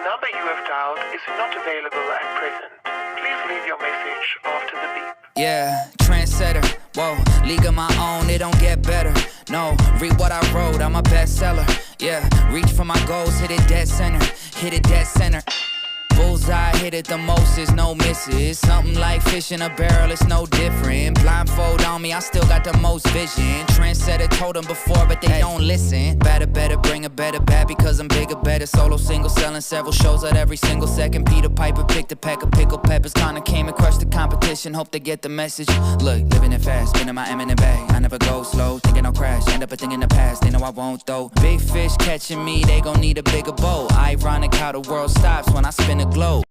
number you have dialed is not available at present. Please leave your message after the beep. Yeah, trendsetter, whoa, league of my own, it don't get better. No, read what I wrote, I'm a bestseller. Yeah, reach for my goals, hit it dead center, hit it dead center. Bullseye, hit it the most, is no misses. Something like fish in a barrel, it's no different. Blindfold on me, I still got the most vision. Trendsetter told them before, but they don't listen. Better, bring a better bad because I'm bigger, better. Solo, single, selling several shows at every single second. Peter Piper picked a pack of pickled peppers. Kinda came and crushed the competition, hope they get the message. Look, living it fast, spinning my M&M bag. I never go slow, thinking I'll crash. End up a thing in the past, they know I won't though. Big fish catching me, they gon' need a bigger boat. Ironic how the world stops when I spin a globe.